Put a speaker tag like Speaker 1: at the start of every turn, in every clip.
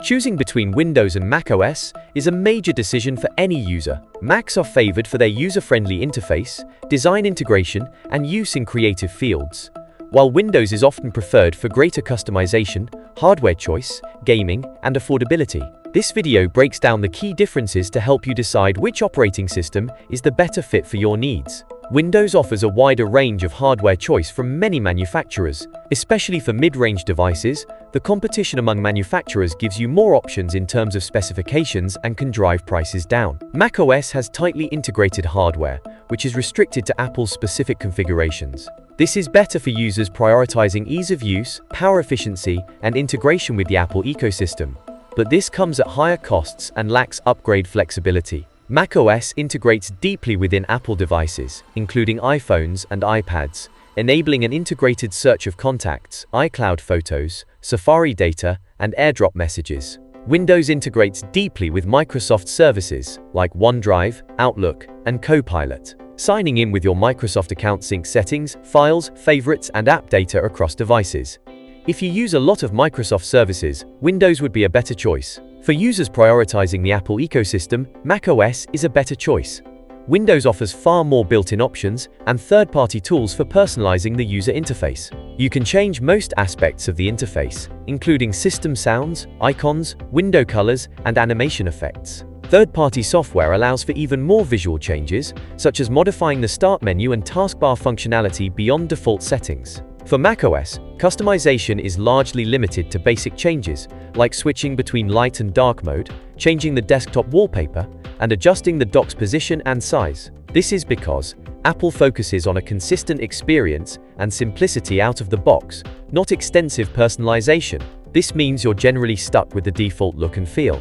Speaker 1: Choosing between Windows and macOS is a major decision for any user. Macs are favored for their user-friendly interface, design integration, and use in creative fields, while Windows is often preferred for greater customization, hardware choice, gaming, and affordability. This video breaks down the key differences to help you decide which operating system is the better fit for your needs. Windows offers a wider range of hardware choice from many manufacturers. Especially for mid-range devices, the competition among manufacturers gives you more options in terms of specifications and can drive prices down. macOS has tightly integrated hardware, which is restricted to Apple's specific configurations. This is better for users prioritizing ease of use, power efficiency, and integration with the Apple ecosystem. But this comes at higher costs and lacks upgrade flexibility. macOS integrates deeply within Apple devices, including iPhones and iPads, enabling an integrated search of contacts, iCloud photos, Safari data, and AirDrop messages. Windows integrates deeply with Microsoft services like OneDrive, Outlook, and Copilot. Signing in with your Microsoft account syncs settings, files, favorites, and app data across devices. If you use a lot of Microsoft services, Windows would be a better choice. For users prioritizing the Apple ecosystem, macOS is a better choice. Windows offers far more built-in options and third-party tools for personalizing the user interface. You can change most aspects of the interface, including system sounds, icons, window colors, and animation effects. Third-party software allows for even more visual changes, such as modifying the start menu and taskbar functionality beyond default settings. For macOS, customization is largely limited to basic changes, like switching between light and dark mode, changing the desktop wallpaper, and adjusting the dock's position and size. This is because Apple focuses on a consistent experience and simplicity out of the box, not extensive personalization. This means you're generally stuck with the default look and feel.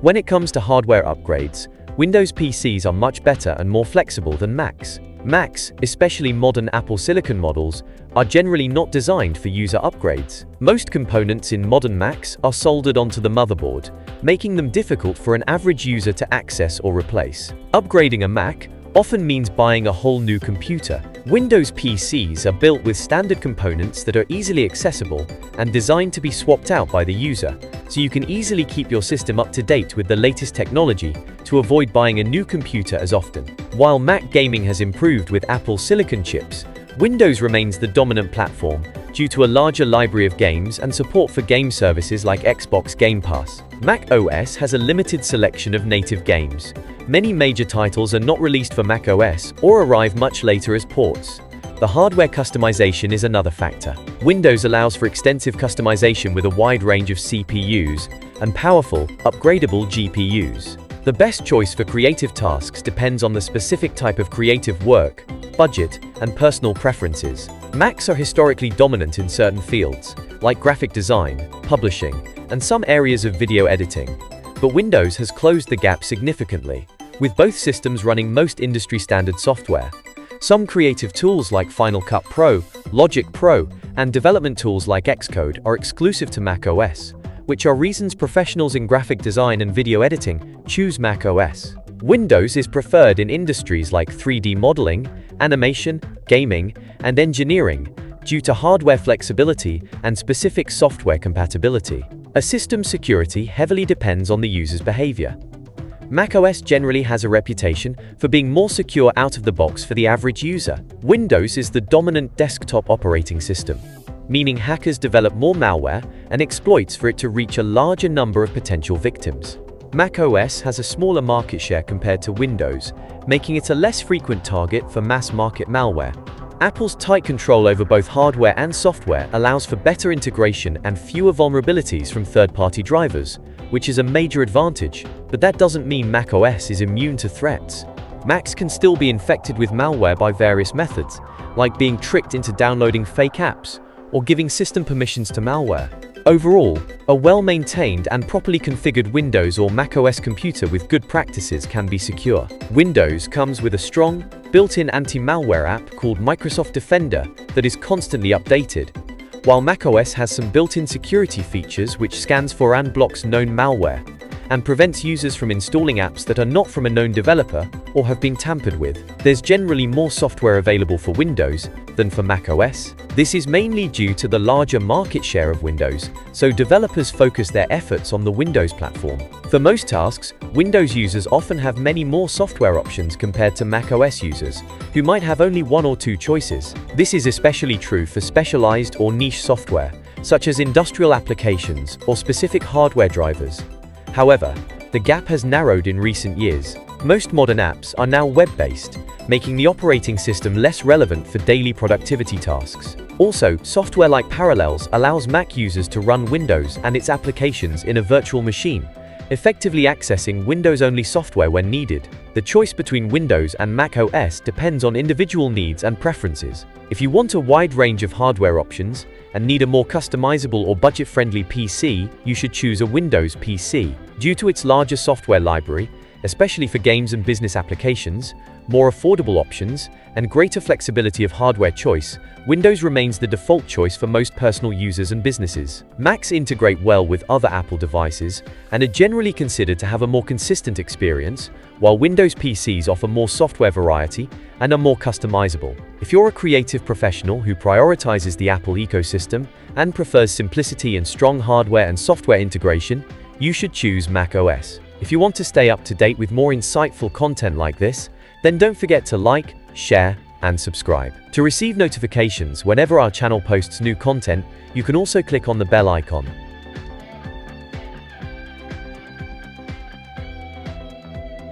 Speaker 1: When it comes to hardware upgrades, Windows PCs are much better and more flexible than Macs. Macs, especially modern Apple Silicon models, are generally not designed for user upgrades. Most components in modern Macs are soldered onto the motherboard, making them difficult for an average user to access or replace. Upgrading a Mac often means buying a whole new computer. Windows PCs are built with standard components that are easily accessible and designed to be swapped out by the user, so you can easily keep your system up to date with the latest technology to avoid buying a new computer as often. While Mac gaming has improved with Apple Silicon chips, Windows remains the dominant platform due to a larger library of games and support for game services like Xbox Game Pass. Mac OS has a limited selection of native games. Many major titles are not released for Mac OS or arrive much later as ports. The hardware customization is another factor. Windows allows for extensive customization with a wide range of CPUs and powerful, upgradable GPUs. The best choice for creative tasks depends on the specific type of creative work, budget, and personal preferences. Macs are historically dominant in certain fields, like graphic design, publishing, and some areas of video editing. But Windows has closed the gap significantly, with both systems running most industry-standard software. Some creative tools like Final Cut Pro, Logic Pro, and development tools like Xcode are exclusive to macOS, which are reasons professionals in graphic design and video editing choose macOS. Windows is preferred in industries like 3D modeling, animation, gaming, and engineering due to hardware flexibility and specific software compatibility. A system's security heavily depends on the user's behavior. macOS generally has a reputation for being more secure out of the box for the average user. Windows is the dominant desktop operating system, meaning hackers develop more malware and exploits for it to reach a larger number of potential victims. macOS has a smaller market share compared to Windows, making it a less frequent target for mass-market malware. Apple's tight control over both hardware and software allows for better integration and fewer vulnerabilities from third-party drivers, which is a major advantage. But that doesn't mean macOS is immune to threats. Macs can still be infected with malware by various methods, like being tricked into downloading fake apps or giving system permissions to malware. Overall, a well-maintained and properly configured Windows or macOS computer with good practices can be secure. Windows comes with a strong, built-in anti-malware app called Microsoft Defender that is constantly updated, while macOS has some built-in security features which scans for and blocks known malware. and prevents users from installing apps that are not from a known developer or have been tampered with. There's generally more software available for Windows than for macOS. This is mainly due to the larger market share of Windows, so developers focus their efforts on the Windows platform. For most tasks, Windows users often have many more software options compared to macOS users, who might have only one or two choices. This is especially true for specialized or niche software, such as industrial applications or specific hardware drivers. However, the gap has narrowed in recent years. Most modern apps are now web-based, making the operating system less relevant for daily productivity tasks. Also, software like Parallels allows Mac users to run Windows and its applications in a virtual machine, effectively accessing Windows-only software when needed. The choice between Windows and Mac OS depends on individual needs and preferences. If you want a wide range of hardware options and need a more customizable or budget-friendly PC, you should choose a Windows PC. Due to its larger software library, especially for games and business applications, more affordable options, and greater flexibility of hardware choice, Windows remains the default choice for most personal users and businesses. Macs integrate well with other Apple devices and are generally considered to have a more consistent experience, while Windows PCs offer more software variety and are more customizable. If you're a creative professional who prioritizes the Apple ecosystem and prefers simplicity and strong hardware and software integration, you should choose Mac OS. If you want to stay up to date with more insightful content like this, then don't forget to like, share, and subscribe. To receive notifications whenever our channel posts new content, you can also click on the bell icon.